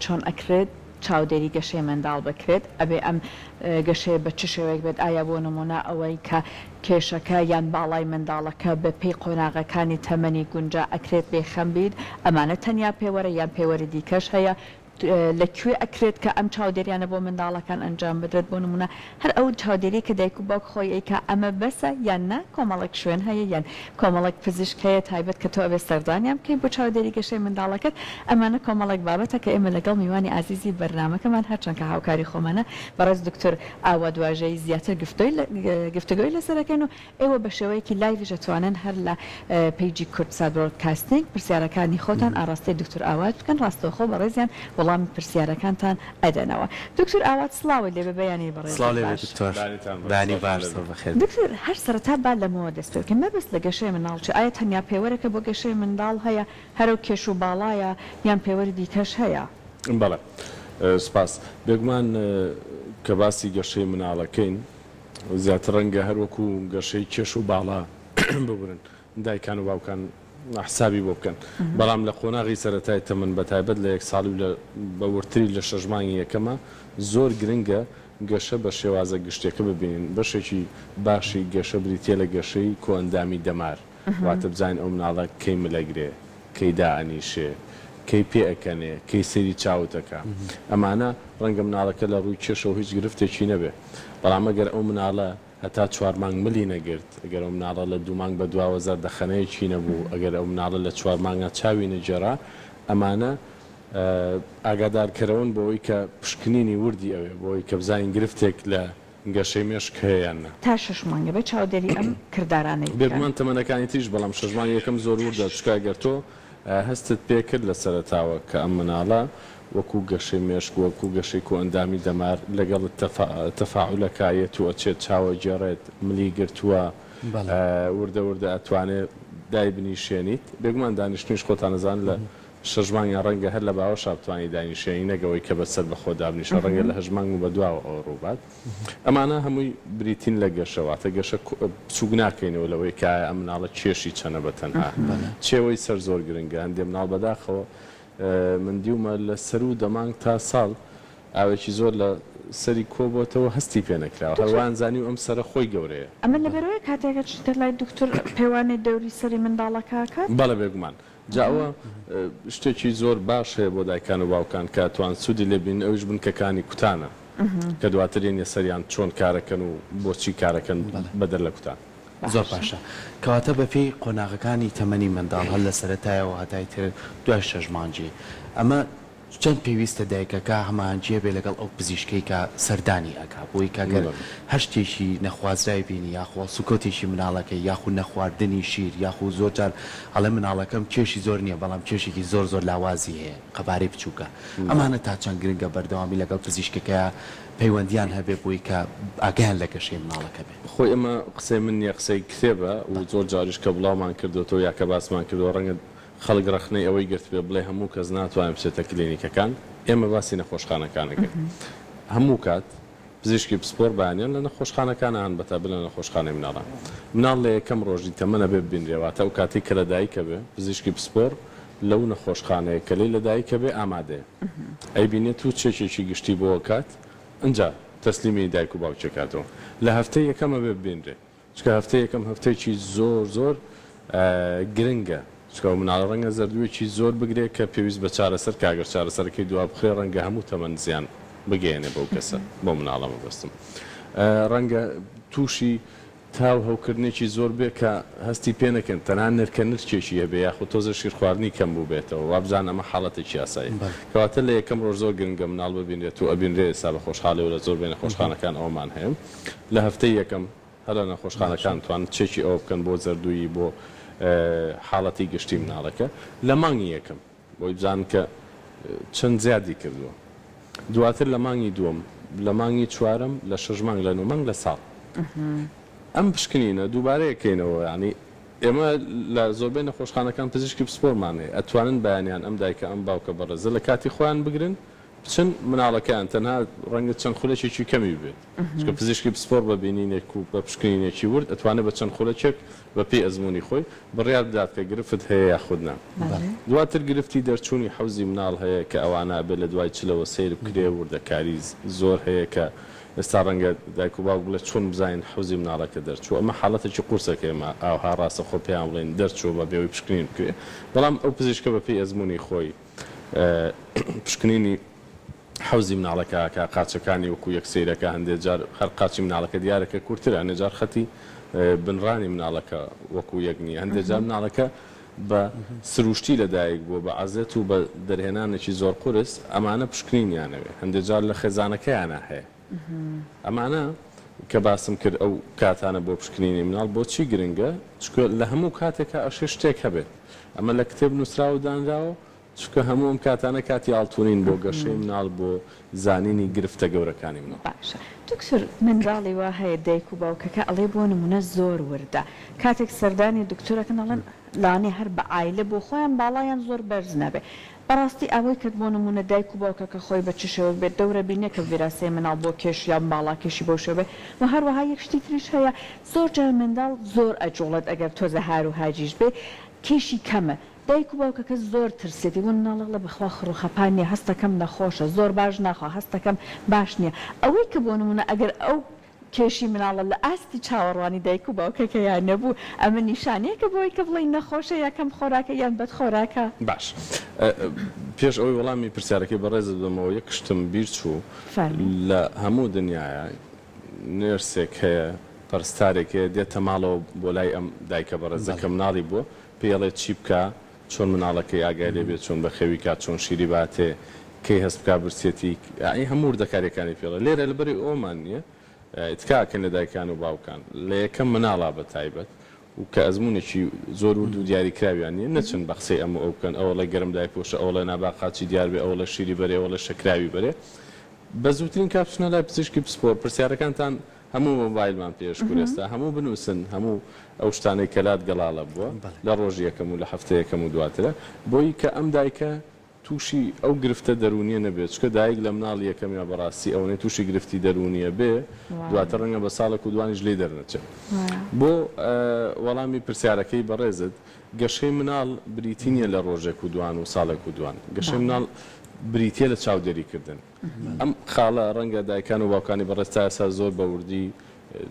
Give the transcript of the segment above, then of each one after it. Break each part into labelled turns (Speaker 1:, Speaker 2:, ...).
Speaker 1: چۆن ئەکرێت چاودێری گەشەی منداڵ بکرێت ئەبێ ئەم گەشەیە بە چ شێوەیەک بێت ئایا بۆ نمونە ئەوەی کە کێشەکە یان باڵای منداڵەکە بە پێی قۆناغەکانی تەمەنی گونجا ئەکرێت بێخەم بیت ئەمانە تەنیا پێوەرە یان پێوەری دیکەش هەیە لەکوێ ئەکرێت کە ئەم چاودێریانە بۆ منداڵەکان ئەنجام بدرێت بۆ نمونە هەر ئەو چاودێری کە دایک و باوک خۆی ئەیکە ئەمە بەسە یان نا کۆمەڵێک شوێن هەیە یان کۆمەڵێک پزیشکەیە تایبەت کە تۆ ئەوێ سەردانیان بکەین بۆ چاودێری گەشەی منداڵەکەت ئەمانە کۆمەڵێک بابەتە کە ئێمە لەگەڵ میوانی ئازیزی بەرنامەکەمان هەرچەند کە هاوکاری خۆمانە بەڕێز دکتۆر ئاوا دواژەی زیاتر گفتگۆی لەسەرەکەین و ئێوە بە شێوەیەکی لایڤ دەتوانن هەر لە پیجی کورتسات برۆدکاستینگ پرسیارەکانی خۆتان ئاڕاستەی دکتۆر ئاوات بکەن ڕاستەوخۆ بەڕێزیان وەڵامی پرسیارەکانتان ئەدەنەوە. دکتۆر ئاوات سڵاوی لێبێ بەیانی بەڕێز.
Speaker 2: دانی باش بەخێر.
Speaker 1: دکتۆر هەر سەرەتا با لەمەوە دەست پێ بکەین مەبەست لە گەشەی منداڵ چ ئایا تەنیا پێوەرێکە بۆ گەشەی منداڵ هەیە هەرو کێش و باڵایە یان پێوەری دیکەش هەیە؟
Speaker 3: بەڵێ سپاس بێگومان کە باسی گەشەی مناڵەکەین زیاتر ڕەنگە هەروەکو گەشەی کێش و باڵا ببرن دایکان و باوکان حسابی بۆ بکەن بەڵام لە قۆناغی سەرەتای تەمەن بەتایبەت لە یەک ساڵی بەورتری لە شەژمانی یەکەمە زۆر گرنگە گەشە بە شێوازە گشتێکە ببینین بەشێکی باشی گەشە بریتە لە گەشەی کۆئەندامی دەمار واتە بزانین ئەو مناڵە کەی ملەگرێ کەی دائەنیشێ کەی پێ ئەکەنێ کەی سەیری چاوتەکە ئەمانە ڕەنگە مناڵەکە لە ڕووی کێشەوە هیچ گرفتێکی نەبێ بەڵام ئەگەر ئەو مناڵە هەتا 4 مانگ ملی نەگرت ئەگەر ئەو مناڵە لە 2 مانگ بە دواوە زەردەخەنەیەکی نەبوو ئەگەر ئەو مناڵە لە 4 مانگە چاوی نەجێرا ئەمانە ئاگادارکەرەوەن بۆەوەی کە پشکنینی وردی ئەوێ بۆی کە بزانین گرفتێک لە گەشەی مێشک هەیەیانە
Speaker 1: تا 6 مانگە بە چاودێری ئەم کردارانەی
Speaker 3: بێگومان تەمەنەکانی تریش بەڵام شەژمان یەکەم زۆر وردە چکایگەر تۆ هەستت پێکرد لە سەرەتاوە کە ئەم مناڵە وەکو گەشەی مێشک وەکو گەشەی کۆئەندامی دەمار لەگەڵ تەفاعولەکایەت و ئەچێت چاوە جێڕێت ملی گرتووە وردە وردە ئەتوانێت دای بنیشێنیت بێگومان دانیشتنیش خۆتان نەزان لە شەژمانیان ڕەنگە هەر لە باوە شابتوانی دانیشێنی نەگەوەی کە بەسەر بە خۆ دابنیشە ڕەنگە لە هەژمانگ و بە دواوە ئەو ڕووبات ئەمانە هەمووی بریتین لە گەشەواتە گەشە سوگ ناکەینەوە لەوەی کە ئەم مناڵە کێشی چەنە بەتەنها چێوەی سەر زۆر گرنگە هەندێک مناڵ بەداخەوە من دیومە لە سەر و دەمانگ تا ساڵ ئاوێکی زۆر لە سەری کۆبەتەوە هەستی پێ نەکراوە هەروان زانی و ئەم سەرە خۆی گەورەیە
Speaker 1: ئەمە لەبەرەوەی کاتێکە چتە لای دکتۆر پەیوانی دەوری سەری منداڵەکەکات
Speaker 3: بەڵێ بێگومان جاوە شتێکی زۆر باش هەیە بۆ دایکان و باوکان کاتوان سوودی لێبین ئەوش بنکەکانی کوتانە کە دواترین یەسەریان چۆن کارەکەن و بۆچی کارەکەن بەدەر لە کوتان
Speaker 2: زۆر باشە کەواتە بەپێی قۆناغەکانی تەمەنی منداڵ هەر لە سەرەتایەوە هەتای تر دوای 6 مانگی ئەمە چەند پێویستە دایکەکە هەمانجیە بێ لەگەڵ ئەو پزیشکەی کە سەردانی ئەکا بۆی کاگەر هەر شتێکی نەخوازرای بینی یاخوا سوکۆتێکی مناڵەکەی یاخو نەخواردنی شیر یاخو زۆر جار ئەڵێ مناڵەکەم کێشی زۆر نییە بەڵام کێشێکی زۆر زۆر لاوازی هەیە قەبارەی بچووکە ئەمانە تا چەند گرنگە بەردەوامی لەگەڵ پزیشکەکە پەیوەندیان هەبێ بۆی کە ئاگیان لە گەشەی مناڵەکە بێت
Speaker 3: خۆی ئەمە قسەی من نیە قسەی کتێبە و زۆر جاریش کە بڵاومان کردوەوە یا کە باسمان کردەوە ڕەنگە خەڵک ڕخنەی ئەوەی گرت بێ بڵێ هەموو کەس ناتوانێت بچێتە کلینیکەکان ئێمە باسی نەخۆشخانەکانەکەین هەموو کات پزیشکی پسپۆر بەیانیان لە نەخۆشخانەکان هەن بەتا بن لە نەخۆشخانەی مناڵان مناڵ لە یەکەم ڕۆژی تەمەنە بێ ببینرێواتە ئەو کاتی کە لە دایکە بێ پزیشکی پسپۆر لەو نەخۆشخانەیە کە لەی لە دایکە بێ ئامادەیە ئەیبینێت و چێکێکی گشتی بۆ کات ئەنجا تەسلیمی دایک و باوکێکاتەوە لە هەفتەی یەکەمە بێ ببینرێ چکە هەفتەی یەکەم هەفتەیەکی زۆر زۆر گرنگە چکە مناڵ ڕەنگە زەردووێکی زۆر بگرێت کە پێویست بە چارەسەر کاگەر چارەسەرەکەی دووا بخرێ ڕەنگە هەموو تەمەن زیان بگەێنێ بەو کەسە بۆ مناڵەمە بەستم ڕەنگە تووشی تاو هەوکردنێکی زۆر بێ کە هەستی پێ نەکەن تەنان نرکە نرچێکی هەبێ یاخود تۆزە شیر خواردنی کەم بوو بێتەوە وابزان ئەمە حاڵەتێکی یاسایی کەواتە لە یەکەم ڕۆژ زۆر گرنگە مناڵ ببینرێت و ئەبینرێ ئێستا بە خۆشحاڵی و لە زۆر بێنە خۆشخانەکان ئەومان هەیە لە هەفتەی یەکەم هەر لە نەخۆشخانەکان توان چێکی ئەوە بکەن بۆ زەردووی بۆ حاڵەتی گشتی مناڵەکە لە مانگی یەکەم بۆی بزانن کە چەند زیادی کردووە دواتر لە مانگی دووەم لە مانگی چوارەم لە 6 مانگ لە 9 مانگ لە ساڵ ئەم پشکنینە دووبارەیەکەینەوە ینی ئێمە لە زۆربەی نەخۆشخانەکان پزیشکی پسپۆرمانێ ئەتوانن بەیانیان ئەم دایکە ئەم باوکە بەڕێزە لە کاتی خۆیان بگرن بچن مناڵەکان تەنها ڕەنگە چەند خولەکێکی کەمی بێت چکە پزیشکی پسپۆر بە بینینێک و بە پشکنینێکی ورد ئەتوانێت بە چەند خولەکێک بە پێی ئەزمموی خۆی بڕیار بدات کە گرفت هەیە یاخودنا دواتر گرفتی دەرچوونی حوزی مناڵ هەیە کە ئەوانە بێت لە دوای چلەوە سیر بکرێ وردەکاری زۆر هەیە کە ئێستا ڕەنگە دایک و باوک بڵێ چۆن بزانین حوزی مناڵەکە دەرچوو ئەمە حاڵەتێکی قورسەکە ئێمە ئاوها ڕاستە خۆ پێیان بڵێن دەرچوو بە بێەوەی پشکنین بکرێ بەڵام ئەو پزیشکە بە پێی ئەزمموی خۆی پشکنینی حوزی مناڵەکە کە قاچەکانی وەکو یەک سیرەکە هەندێک جار هەر قاچی مناڵەکە دیارەکە کورتترە هەندێک خەتی بنڕانی مناڵەکە وەکو یەک نیە هەندێک جار مناڵەکە بە سروشتی لەدایک بووە بە عەزەت و بە دەرهێنانێکی زۆر قورس ئەمانە پشکنینیانەوێ هەندێک جار لە خێزانەکەیانە هەیە ئەمانە کە باسم کرد ئەو کاتانە بۆ پشکنینی مناڵ بۆچی گرنگە چکە لە هەموو کاتێکە ئەشێ شتێک هەبێت ئەمە لە کتێب نووسراوە دانراوە چکە هەموو ئەم کاتانە کاتی ئاڵتونین بۆ گەشەی مناڵ بۆ زانینی گرفتە گەورەکانی مناڵ.
Speaker 1: باشە دکتۆر منداڵی وا هەیە دایک و باوکەکە ئەڵێ بۆ نمونە زۆر وردە کاتێک سەردانی دکتۆرەکەن ئەڵێن لانێ هەر بە عایلە بۆ خۆیان باڵایان زۆر بەرز نەبێ بەڕاستی ئەوەی کرد بۆ نمونە دایک و باوکەکە خۆی بە چ شێوە بێت دەورە بینێ کە ڤیراسەی مناڵ بۆ کێشیان باڵاکێشی بۆ شێوێ و هەروەها یەک شتی تریش هەیە زۆر جار منداڵ زۆر ئەجوڵێت ئەگەر تۆزە هار و هاجیش بێ کێشی کەمە دایک و باوکەکە زۆر ترسێتی ون ناڵق لە بخوا خڕوخەپان نیە هەستەکەم نەخۆشە زۆر باش ناخوا هەستەکەم باش نییە ئەوەی کە بۆ نمونە ئەگەر ئەو کێشی مناڵە لە ئاستی چاوەڕوانی دایک و باوکەکە یان نەبوو ئەمە نیشانەیەکە بۆی کە بڵێن نەخۆشە یەکەم خۆراکە یان بەد خۆراکە
Speaker 3: باش پێش ئەوەی وەڵامی پرسیارەکەی بەڕێزت بمەوە یەک شتم بیر چوو لە هەموو دنیاە نێرسێک هەیە پەرستارێک هەیە دێتە ماڵەوە بۆ لای ئەم دایکە بەڕێزەکە مناڵی بووە پێڵێ چی بکە چۆن مناڵەکەی ئاگای لێ بێت چۆن بە خەوی کات چۆن شیری باتێ کەی هەست بکە برسێتی هەموو وردەکاریەکانی پێڵە لێرە لەبەری ئەومان نییە تکاکەن لە دایکان و باوکان لە یەکەم مناڵا بە تایبەت و کە ئەزمونێکی زۆر ورد و دیاریکراویان نیە نەچن بە قسەی ئەمە ئەو بکەن ئەوە لە گەرم دای پۆشە ئەوە لە ناباقاچی دیار بێ ئەوە لە شیری بەرێ ئەوە لە شەکراوی بەرێ بە زووترین کاپچنە لای پزیشکی پسپۆر پرسیارەکانتان هەموو مۆبایلمان پێش کوێستا هەموو بنووسن هەموو ئەو شتانەی کەلات گەڵاڵە بووە لە ڕۆژی یەکەم و لە هەفتە یەکەم و دواترە بۆی کە ئەم دایکە تووشی ئەو گرفتە دەرونیە نەبێت چکە دایک لە مناڵ یەکەمیان بەڕاستی ئەوەی تووشی گرفتی دەرونیە بێ دواتر ڕەنگە بە ساڵێک و دوانیش لێ دەرنەچێت بۆ وەڵامی پرسیارەکەی بەڕێزت گەشەی مناڵ بریتینیە لە ڕۆژێک و دوان و ساڵێک و دوان گەشەی مناڵ بریتە لە چاودێریکردن ئەم خاڵە ڕەنگە دایکان و باوکانی بەڕێستا ئێستا زۆر بەوردی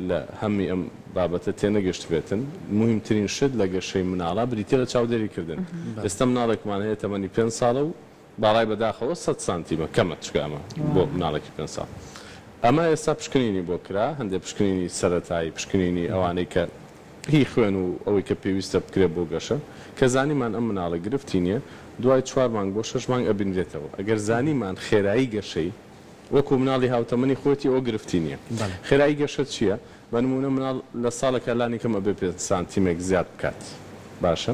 Speaker 3: لە هەمی ئەم بابەتە تێنەگەشت بێتن مهمترین شت لە گەشەی مناڵە بریتە لە چاودێریکردن ئێستا مناڵێکمان هەیە تەمەنی 5 ساڵە و باڵای بەداخەوە 100 سانتیمە کەمە چکەمە بۆ مناڵێکی 5 ساڵ ئەمە ئێستا پشکنینی بۆ کرا هەندێک پشکنینی سەرەتایی پشکنینی ئەوانەی کە هی خوێن و ئەوەی کە پێویستە بکرێت بۆ گەشە کە زانیمان ئەم مناڵە گرفتی نییە دوای 4 مانگ بۆ 6 مانگ ئەبینرێتەوە ئەگەر زانیمان خێرایی گەشەی وەکو مناڵی هاوتەمەنی خۆتی ئەو گرفتی نییە خێرایی گەشت چییە بە نمونە مناڵ لە ساڵێکە لانی کەمە بێ 5 سانتیمێک زیاد بکات باشە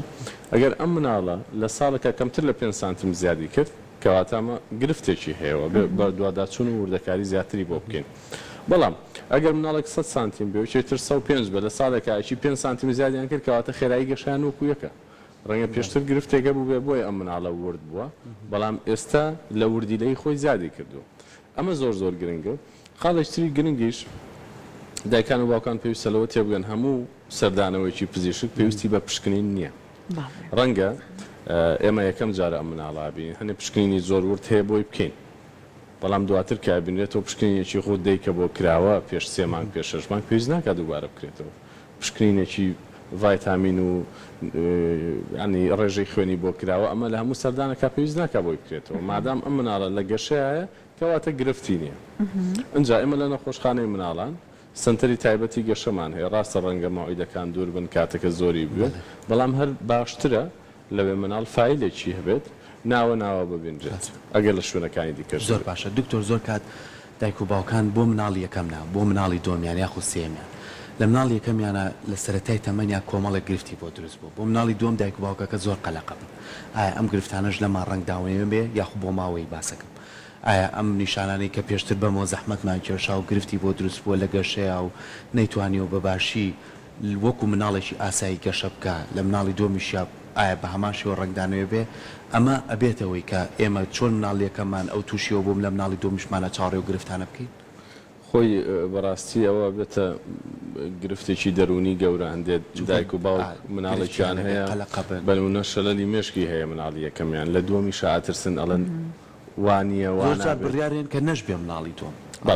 Speaker 3: ئەگەر ئەم مناڵە لە ساڵێکە کەمتر لە 5 سانتیم زیادی کرد کەواتەمە گرفتێکی هەیەەوە بە دوواداچوون و وردەکاری زیاتری بۆ بکەین بەڵام ئەگەر مناڵێک 100 سانتیم بێ چێتر 105 بە لە ساڵێکایکی 5 سانتیم زیادیان کرد کەواتە خێرایی گەشیان وەکو یەکە ڕەنگە پێشتر گرفتێکە بوو بێ بۆی ئەم مناڵە ورد بووە بەڵام ئێستا لە وردیلەی خۆی زیادی کردو ئەمە زۆر گرنگە خاڵێکتری گرنگیش دایکان و باوکان پێویستەوە تێبگەن هەموو سەردانەوەیکی پزیشک پێویستی بە پشکنین نییە ڕەنگە ئێمە یەکەم جارە ئەم مناڵابین هەنێ پشکنینی زۆر ورد هەیە بۆی بکەین بەڵام دواتر کە بینێتەوە پشکنینێکی خۆ دەیکە بۆ کراوە پێش 3 مانگ پێش 6 مانگ پێویست ناکات دووبارە بکرێتەوە پشکنینێکی ڤایتامین و ینی ڕێژەی خوێنی بۆ کراوە ئەمە لە هەموو سەردانەکە پێویست ناکات بۆی بکرێتەوە مادام ئەم مناڵە لە گەشەیە کەواتە گرفتی نییە ئەجا ئێمە لە نەخۆشخانەی مناڵان سنتەری تایبەتی گەشەمان هەیە ڕاستە ڕەنگە ماوعیدەکان دوور بن کاتەکە زۆری بوێت بەڵام هەر باشترە لەوێ مناڵ فایلێکی هەبێت ناوە ببینرێت ئەگەر لە شوێنەکانی دیکە
Speaker 2: زۆر باشە دکتۆر زۆر کات دایک و باوکان بۆ مناڵی یەکەم نا بۆ مناڵی دۆمیان یاخو سێمیان لە مناڵی یەکەمیانە لە سەرەتای تەمەنیا کۆمەڵێک گرفتی بۆ دروست بوو بۆ مناڵی دووەم دایک و باوکەکە زۆر قەلەقە بن ئایا ئەم گرفتانەش لە ماڕەنگ داوێ بێ یاخو بۆ ماوەی باسەکەم ئایا ئەم نیشانانەی کە پێشتر بەمەوە زەحمەتمان کێشا و گرفتی بۆ دروست بووە لە گەشەیە و نەیتوانیەوە بەباشی وەکو مناڵێکی ئاسایی گەشە بکە لە مناڵی دۆمیشیا ئایا بە هەمان شێوە ڕنگدانەوێ بێ ئەمە ئەبێتەوەی کە ئێمە چۆن مناڵیەکەمان ئەو تووشیەوە بووم لە مناڵی دۆمیشمانە چاڕێ و گرفتانە بکەین
Speaker 3: خۆی بەڕاستی ئەوە بێتە گرفتێکی دەرونی گەورە هەندێک دایک و باوک مناڵێکیان هەیە بەنمونە شەلەلی مێشکی هەیە مناڵی یەکەمیان لە دووەمی شاترسن ئەڵەن وانە
Speaker 2: وانە بڕیارێن کە نەشبێ مناڵی تۆم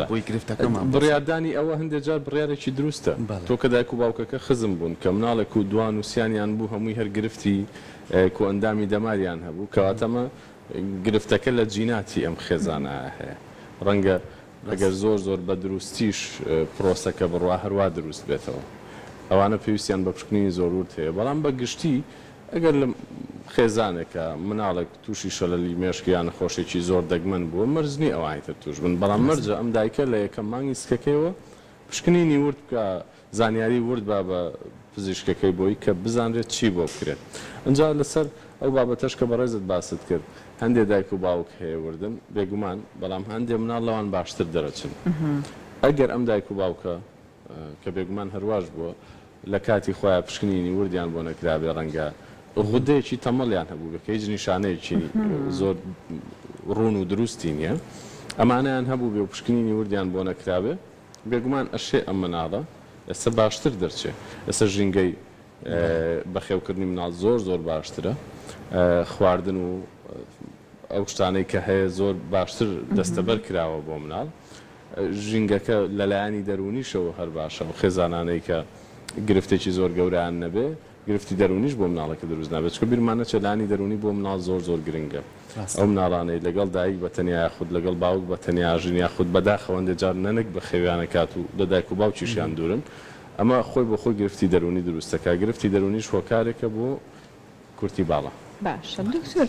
Speaker 2: بۆی گرفتەکەمان
Speaker 3: بڕیاردانی ئەوە هەندێک جار بڕیارێکی دروستە تۆ کە دایک و باوکەکە خزم بوون کە مناڵێک و دوان وسییانیان بوو هەمووی هەرگرفتی کو ئەندامی دەماریان هەبوو کەواتەمە گرفتەکە لە جیناتی ئەم خێزانە هەیە ڕەنگە ئەگەر زۆر بە دروستیش پرۆسەکە بڕوا هەروە دروست بێتەوە ئەوانە پێویستیان بە پشکننی زۆرورت هەیە بەڵام بە گشتی ئەگەر لە خێزانێکە مناڵێک تووشی شەلەلی مێشکیان خۆشێکی زۆر دەگمەن بووە مەرزنی ئەوانیتر توش بن بەڵام مەرجە ئەم دایکە لە یەکەم مانگی سکەکەیەوە پشکنینی ورد بکە زانیاری ورد با بە پزیشکەکەی بۆی کە بزانرێت چی بۆ بکرێت ئەجا لەسەر ئەو بابەتەش کە بەڕێزت باست کرد هەندێک دایک و باوک هەیە وردن بێگومان بەڵام هەندێک مناڵ لەوان باشتر دەرەچن ئەگەر ئەم دایک و باوکە کە بێگومان هەرواش بووە لە کاتی خۆیان پشکنینی وردیان بۆ نەکرابێ ڕەنگە غودەیەکی تەمەڵیان هەبوو بکە هیچ نیشانەیەکی زۆر ڕوون و دروستی نییە ئەمانیان هەبوو بێ و پشکنینی وردیان بۆ نەکرابێ بێگومان ئەشێ ئەم مناڵە ئێستا باشتر دەرچێ ئێستا ژینگەی بەخێوکردنی مناڵ زۆر باشترە خواردن و ئەو شتانەی کە هەیە زۆر باشتر دەستەبەر کراوە بۆ مناڵ ژینگەکە لەلایەنی دەرونیشەوە هەر باشە و خێزانانەی کە گرفتێکی زۆر گەوریان نەبێ گرفتی دەرونیش بۆ مناڵەکە دروست نابێت چکە بیرمانە چەلانی دەرونی بۆ مناڵ زۆر گرنگە ئەو مناڵانەی لەگەڵ دایک بە تەنیا خود لەگەڵ باوک بە تەنیا ژنیا خود بەداخەوەندە جار نەنک بە خێویانە کات و لە دایک و باوکیشیان دوورن ئەمە خۆی بۆ خۆی گرفتی دەرونی دروستەکە گرفتی دەرونیش هۆکارێکە بۆ کورتی باڵە
Speaker 1: باشە دکتۆر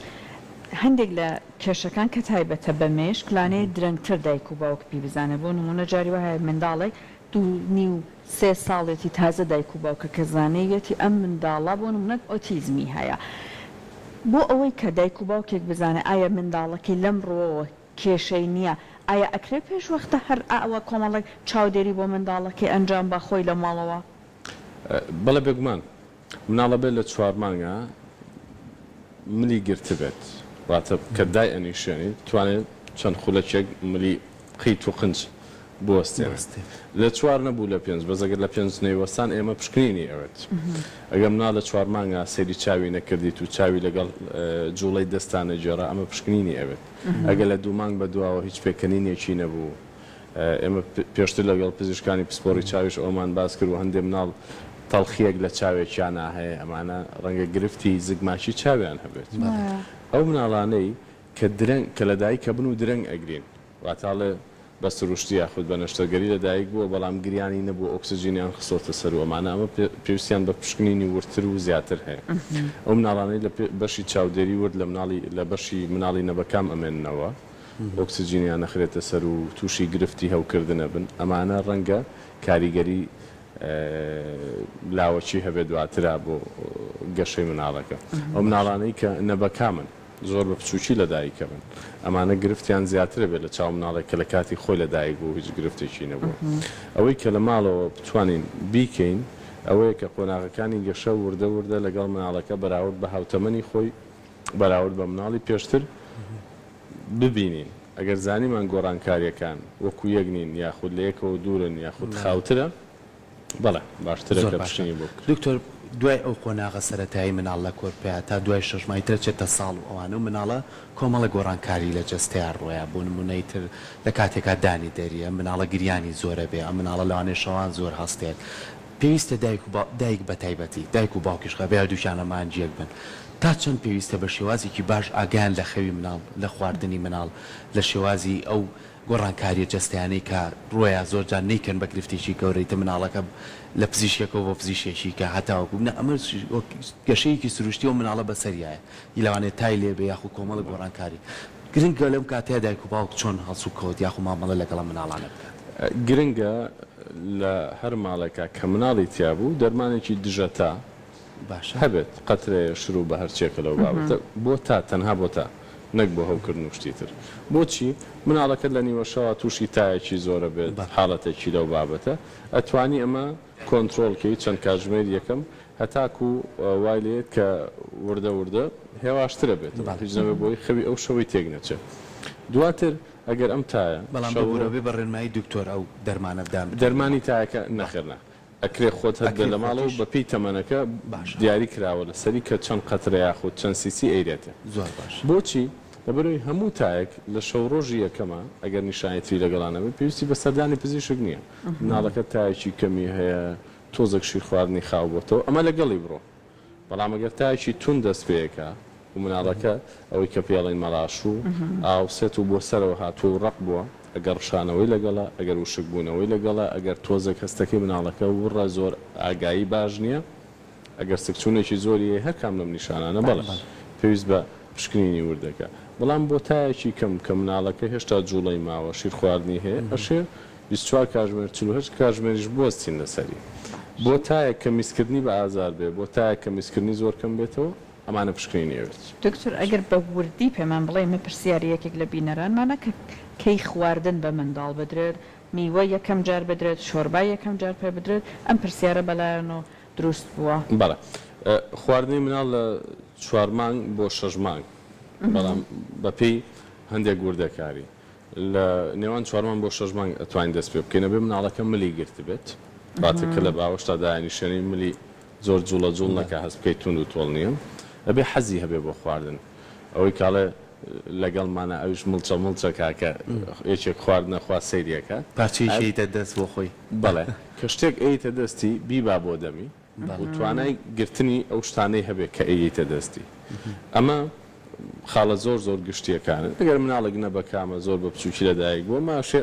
Speaker 1: هەندێک لە کێشەکان کە تایبەتە بە مێشک لانەیە درەنگتر دایک و باوک پێ بزانە بۆ نمونە جاری وایە منداڵێک 2.5-3 ساڵێتی تازە دایک و باوکە کە زانەیەتی ئەم منداڵە بۆ نمونە ئۆتیزمی هەیە بۆ ئەوەی کە دایک و باوکێک بزانێ ئایا منداڵەکەی لەم ڕۆوە کێشەی نییە ئایا ئەکرێ پێش وەختە هەر ئەوە کۆمەڵێک چاودێری بۆ منداڵەکەی ئەنجام بە خۆی لە ماڵەوە
Speaker 3: بەڵێ بێگومان مناڵە بێت لە 4 مانگە ملی گرت بێت واتە کە دای ئەنیشێنی توانێت چەند خولەکێک ملی قیت و قنج بوەستێنێ لە 4 نەبوو لە 5 بەزەگەر لە 5 نەیوەستان ئێمە پشکنینی ئەوێت ئەگەر مناڵ لە 4 مانگە سەیری چاوی نەکردیت و چاوی لەگەڵ جوڵەی دەستانە جێڕا ئەمە پشکنینی ئەوێت ئەگەر لە 2 مانگ بە دواوە هیچ پێکەنینێکی نەبوو ئێمە پێشتر لەگەڵ پزیشکانی پسپۆڕی چاویش ئەومان باس کرد و هەندێک مناڵ تەڵخیەک لە چاوێکیان هەیە ئەمانە ڕەنگە گرفتی زگماشی چاویان هەبێت ئەو مناڵانەی کە لە دایک کە بن و درەنگ ئەگرین واتاڵێ بە سروشتی یاخود بە نەشتەگەری لە دایک بووە بەڵام گریانی نەبوو ئۆکسسیژینیان خسۆتە سەر ئەمانە ئەمە پێویستیان بە پشکنینی ورتر و زیاتر هەیە ئەو مناڵانەی لە بەشی چاودێری ورد لە بەشی مناڵی نەبەکام ئەمێننەوە ئۆکسسیژینیان نەخرێتە سەر و تووشی گرفتی هەوکردنە بن ئەمانە ڕەنگە کاریگەری لاوەچی هەبێت دواترا بۆ گەشەی مناڵەکە ئەو مناڵانەی کە نەبەکامن زۆر بە بچووکی لە دایکە بن ئەمانە گرفتیان زیاترە بێت لە چاو مناڵێک کە لە کاتی خۆی لە دایک بوو هیچ گرفتێکی نەبوو ئەوەی کە لە ماڵەوە بتوانین بیکەین ئەوەیە کە قۆناغەکانی گەشە وردە لەگەڵ مناڵەکە بەراورد بە هاوتەمەنی خۆی بەراورد بە مناڵی پێشتر ببینین ئەگەر زانیمان گۆڕانکاریەکان وەکو یەک نین یاخود لە یەکەوە دوورن یاخود خاوترە بەڵێ باشترە کە پشتنی بۆ
Speaker 2: دکتۆر دوای ئەو قۆناغە سەرەتایی مناڵ لە کۆرپیا تا دوای 6 مای ترچێتە ساڵ و ئەوانە و مناڵە کۆمەڵە گۆڕانکاری لە جستیان ڕۆیە بۆ نمونەی تر لە کاتێکا دانی دەریە مناڵە گریانی زۆرە بێ ئەم مناڵە لەوانێ شەوان زۆر هەستێت پێویستە دایک بە تایبەتی دایک و باوکیش خە بێ دووشانە مانجیەک بن تا چەند پێویستە بە شێوازێکی باش ئاگیان لە خەوی مناڵ لە خواردنی مناڵ لە شێوازی ئەو گۆڕانکاریە جستیانەی کە ڕۆیە زۆر جان نیکەن بە گرفتێکی گەورەیتە مناڵەکە لە پزیشکەکەەوە بۆ پزیشێکی کە هەتاوەکو ئەمە گەشەیەکی سروشتی و مناڵە بەسەریایە لەوانێت تای لێ بێ یاخو کۆمەڵە گۆڕانکاری گرنگە لەم کاتەیە دایک و باوک چۆن هەڵسو کەوت یاخو مامەڵە لەگەڵە مناڵانە بکات
Speaker 3: گرنگە لە هەر ماڵێکە کە مناڵی تیا بوو دەرمانێکی دژەتا
Speaker 2: باشە
Speaker 3: هەبێت قەترەیە شروع بە هەرچێکە لەو بابەتە بۆ تا تەنها بۆ تا نەک بۆ هەوکردن و شتی تر بۆچی مناڵەکەت لە نیوەشەوە تووشی تایەکی زۆرە بێت حاڵەتێکی لەو بابەتە ئەتوانی ئەمە کۆنتترۆلکەی چەند کاتژمێر یەکەم هەتاکو وای لێت کە وردە هێواشترە بێت هیچ نەبێ بۆی خەوی ئەو شەوەی تێک نەچێت دواتر ئەگەر ئەم تایە
Speaker 2: بەڵام بەبوورەوەی بە ڕێنمایی دکتۆر ئەو دەرمانە بدام
Speaker 3: دەرمانی تایەکە نەخێرنا ئەکرێ خۆت هەبێت لە ماڵەوە بەپی تەمەنەکە دیاری کراوە لە سەری کە چەند قەترە یاخود چەند سیسی ئەیرێتە
Speaker 2: زۆر باش
Speaker 3: بۆچی لەبەرەوەی هەموو تایەک لە شەو ڕۆژی یەکەمە ئەگەر نیشانەتی لەگەڵانەوە پێویستی بە سەردانی پزیشک نییە مناڵەکە تایەکی کەمی هەیە تۆزێک شیر خواردنی خاو بۆتەوە ئەمە لەگەڵی بڕۆ بەڵام ئەگەر تایەکی تون دەست پێیەکە و مناڵەکە ئەوەی کە پێڵین مەڵاشوو ئاوسێت و بۆ سەرەوە هاتووە و ڕق بووە ئەگەر ڕشانەوەی لەگەڵە ئەگەر وشک بوونەوەی لەگەڵە ئەگەر تۆزێک هەستەکەی مناڵەکە وڕە زۆر ئاگایی باش نییە ئەگەر سکچوونێکی زۆری هەر کام لەم نیشانانە بەڵێ پێویست بە پشکنینی وردەکە بەڵام بۆ تایەکی کەم کە مناڵەکە هێشتا جوڵەی ماوە شیر خواردنی هەیە ئەشێ 24 کاتژمێر 48 کاتژمێریش بۆستین لەسەری بۆ تایە کە میسکردنی بە ئازار بێ بۆ تایە کە میسکردنی زۆر کەم بێتەوە ئەمانە پشکنینی ئەوێت
Speaker 1: دکتۆر ئەگەر بە وردی پێمان بڵێ من پرسیارەکێک لە بینەرانمانە کە کەی خواردن بە منداڵ بدرێت میوە یەکەم جار بدرێت شۆربای یەکەم جار پێ بدرێت ئەم پرسیارە بەلایەنەوە دروست بووە
Speaker 3: بەڵێ خواردنی مناڵ لە 4 مانگ بۆ 6 مانگ بەڵام بەپێی هەندێک وردەکاری لە نێوان 4 مانگ بۆ 6 مانگ ئەتوانین دەست پێ بکەینە بێ مناڵەکە ملی گرت بێت باتێککە لە باوەشتا داهێنیشێنی ملی زۆر جوڵە جوڵ نەکە هەست بکەیت تونند و تۆڵ نییە ئەبێ حەزی هەبێ بۆ خواردن ئەوەی کاڵێ لەگەڵمانە ئەوش مڵچە کاکە یەکێک خواردنەخوا سەیریەکە
Speaker 2: پارچەیشیتە دەست بۆ خۆی
Speaker 3: بەڵێ کە شتێک ئەیتە دەستی بیبا بۆ دەمی و توانای گرتنی ئەو شتانەی هەبێت کە ئەیتە دەستی ئەمە خاڵە زۆر گشتیەکانن ئەگەر مناڵێک نەبەکامە زۆر بە بچووکی لەدایک بووە ماشێ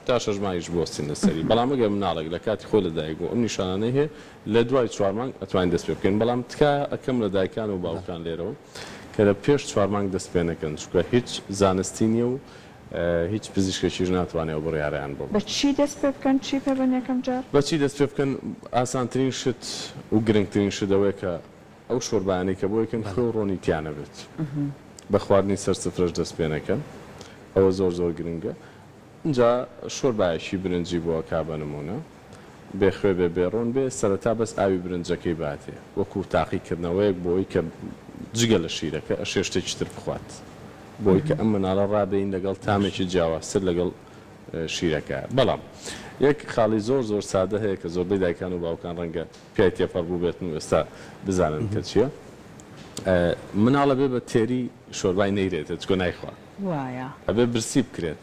Speaker 3: تا 6 مانگیش بۆستین لەسەری بەڵام ئەگەر مناڵێک لە کاتی خۆ لەدایک بوو ئەم نیشانانەی هەیە لە دوای 4 مانگ ئەتوانین دەست پێ بکەین بەڵام تکایە ئەکەم لە دایکان و باوکان لێرەوە کە لە پێش 4 مانگ دەست پێ نەکەن چونکە هیچ زانستی نییە و هیچ پزیشکێکیش ناتوانێت بڕیاریان بۆ
Speaker 1: بە چی دەست پێ بکەن چی پێ بن یەکەم جار
Speaker 3: بەچی دەست پێ بکەن ئاسانترین شت و گرنگترین شتەوەی کە ئەو شۆربانەی کە بۆ یەکەم خۆ ڕۆنی تیانە بێت بە خواردنی سەر سفرەش دەست پێ نەکەن ئەوە زۆر گرنگە اینجا شۆربایەکی برنجی بۆ کابە نمونە بێخوێ بێ بێڕۆن بێ سەرەتا بەس ئاوی برنجەکەی باتێ وەکو تاقیکردنەوەیەک بۆی کە جگە لە شیرەکە ئەشێ شتێکی تر بخوات بۆی کە ئەم مناڵە ڕابین لەگەڵ تامێکی جیاوازتر لەگەڵ شیرەکە بەڵام یەک خاڵی زۆر سادە هەیە کە زۆربەی دایکان و باوکان ڕەنگە پیای تێپەڕ بوو بێتن و ئێستا بزانن کە چییە مناڵە بێ بە تێری شۆربای نەیرێتە چکۆ نایخوا
Speaker 1: وایە
Speaker 3: ئەبێ برسی بکرێت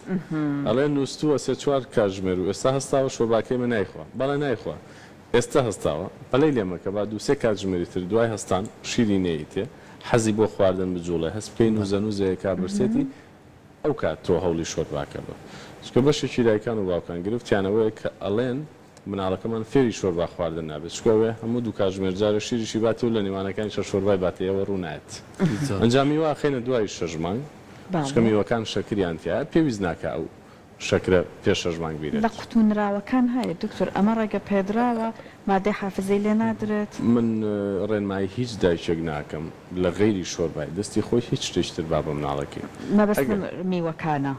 Speaker 3: ئەڵێ نووسووە 3-4 کاتژمێر و ئێستا هەستاوە شۆرباکەی من نایخوا بەڵێ نایخوا ئێستا هەستاوە پەلەی لێمەکە با 2-3 کاتژمێری تر دوای هەستان شیری نەیتێ حەزی بۆ خواردن بجوڵێ هەست بکەین و زەنوزەیەکا برسێتی ئەو کات تۆ هەوڵی شۆرباکە بە چکە بەشێکی دایکان و باوکان گرفتیانەوەی کە ئەڵێن مناڵەکەمان فێری شۆربا خواردن نابێت چکەوێ هەموو دوو کاتژمێر جارە شیریشی باتێ و لە نێوانەکانی شۆربای باتەوە ڕوونایەت ئەنجامی وا خێنە دوای 6 مانگ چکە میوەکان شەکریان تایە پێویست ناکە ئەو شەکرە پێش 6 مانگ بیرێت
Speaker 1: لە قوتونراوەکان هەیە دکتۆر ئەمە ڕێگە پێدراوە مادەی حافزەی لێ نادرێت
Speaker 3: من ڕێنمایی هیچ دایکێک ناکەم لە غەیری شۆربای دەستی خۆی هیچ شتێکتر با بە مناڵەکەی
Speaker 1: مەبەست میوەکانە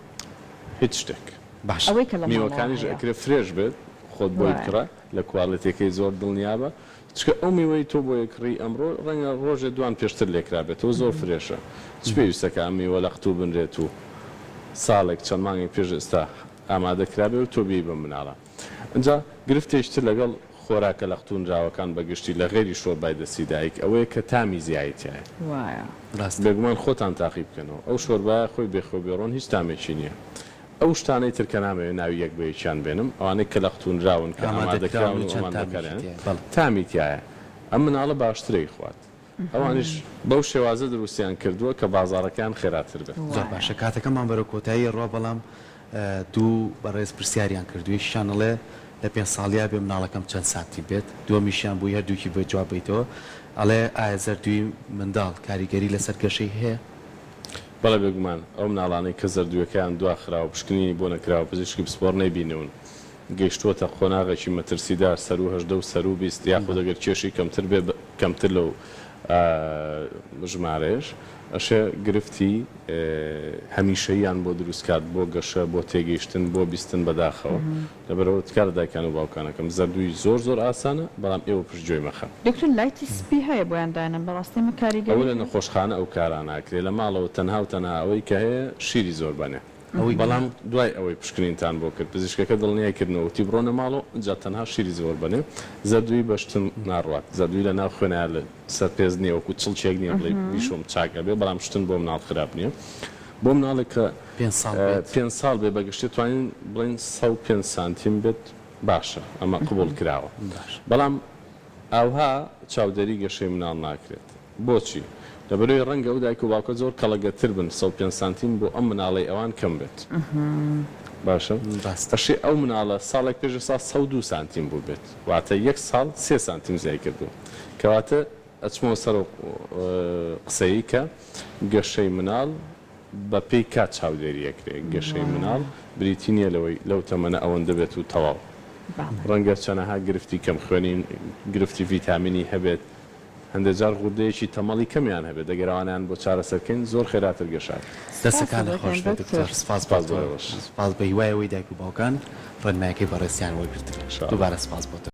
Speaker 3: هیچ شتێک
Speaker 2: باش
Speaker 1: ئەوەی کە لە
Speaker 3: میوەکانیش ئەکرێ فرێش بێت خۆت بۆی بکڕە لە کواڵەتێکەکەی زۆر دڵنیابە چکە ئەو میوەی تۆ بۆ یەکڕی ئەمڕۆ ڕەنگە ڕۆژێ دوان پێشتر لێکرا بێتەوە زۆر فرێشە چ پێویستەکە ئەم میوە لە قوتوو بنرێت و ساڵێک چەند مانگی پێش ئێستا ئامادەکرابێ و تۆ بێ بە مناڵە ئەجا گرفتێشتر لەگەڵ خۆراکە لە قوتونراوەکان بەگشتی لە غێری شۆربای دەستی دایک ئەوەیە کە تامی زیایەتیایە بێگومان خۆتان تاقی بکەنەوە ئەو شۆربایە خۆی بێخۆ بێڕۆن هیچ تامێکی نییە ئەو شتانەی ترکە نامەوێت ناوی یەک بەیەکیان بێنم ئەوانەی کە لە قوتونراون کە ئامادەکراون و ئەمانەکەیان تامی تایە ئەم مناڵە باشترەی خوات ئەوانش بەو شێوازە دروستیان کردووە کە بازاڕەکان خێراتر بێت
Speaker 2: زۆر باشە کاتەکەمان بەرە کۆتایی ڕۆ بەڵام دوو بەڕێز پرسیاریان کردووی شانەڵێ لە 5 ساڵیا بێ مناڵەکەم چەند سانتی بێت دووەمیشیان بووی هەردووکی بە جواب بیتەوە ئەڵێ ئایا زەردووی منداڵ کاریگەری لەسەر گەشەی هەیە
Speaker 3: بەڵێ بێگومان ئەو مناڵانەی کە زەردووەکەیان دواخراوە پشکنینی بۆ نەکراوە پزیشکی پسپۆڕ نەیبینون گەیشتووەتە خۆناغێکی مەترسیدار سەر و 18 و سەر و 20 یاخود ئەگەر کێشی کەمتر بێ کەمتر لەو ژمارەش ئەشێ گرفتی هەمیشەیان بۆ دروستکات بۆ گەشە بۆ تێگەیشتن بۆ بیستن بەداخەوە لەبەرەوە تکار دایکان و باوکانەکەم زەردووی زۆر ئاسانە بەڵام ئێوە پشتگوێی مەخە
Speaker 1: دکتور لایتی سپی هەیە بۆیان داێنن بەڕاستی
Speaker 3: ئەوە لە
Speaker 1: مەکاریگەری
Speaker 3: نەخۆشخانە ئەو کاران ناکرێت لە ماڵەوە تەنها و تەنها ئەوەی کە هەیە شیری زۆر بەنێ بەڵام دوای ئەوەی پشکنینتان بۆ کرد پزیشکەکە دڵنیایکردنەوەتی بڕۆنە ماڵەوە جا تەنها شیری زۆر بنێ زەردووی بەشتن ناڕوات زەردووی لە ناو خوێنە لە سەر پێز نییە وەکو چڵچێک نییە بڵێ بیشۆم چاکە بێ بەڵام شتن بۆ مناڵ خراپ نییە بۆ مناڵێک کە 5 ساڵ بێ بەگشتی توانین بڵین 105 سانتیم بێت باشە ئەمە قبول کراوە بەڵام ئاوها چاودێری گەشەی مناڵ ناکرێت بۆچی؟ لەبەرەوەی ڕەنگە ئەو دایک و باوکە زۆر کەڵەگەتر بن 105 سانتیم بۆ ئەم مناڵی ئەوان کەم بێت باشە ئەشێ ئەو مناڵە ساڵێک پێش سا 102 سانتیم بوو بێت واتە 1 ساڵ 3 سانتیم زای کردو کەواتە ئەچمەوە سەر قسەی کە گەشەی مناڵ بە پێی کات چاودێریەکرێت گەشەی مناڵ بریتی نییە لەوەی لەو تەمەنە ئەوەندە بێت و تەواو ڕەنگە چەنەها گرفتی کەم خوێنین گرفتی ڤیتامینی هەبێت هەندێک جار غوردەیەکی تەمەڵی کەمیان هەبێت دەگەرەوانیان بۆ چارەسەرکەین زۆر خێراتر گەشات
Speaker 2: دەستەکانی خۆش بێت دکتۆر سپاس بە هیوایەوەی دایک و باوکان ڕێنمایەکەی بەڕێستیان وەرگرتن دووبارە سپاس بۆتە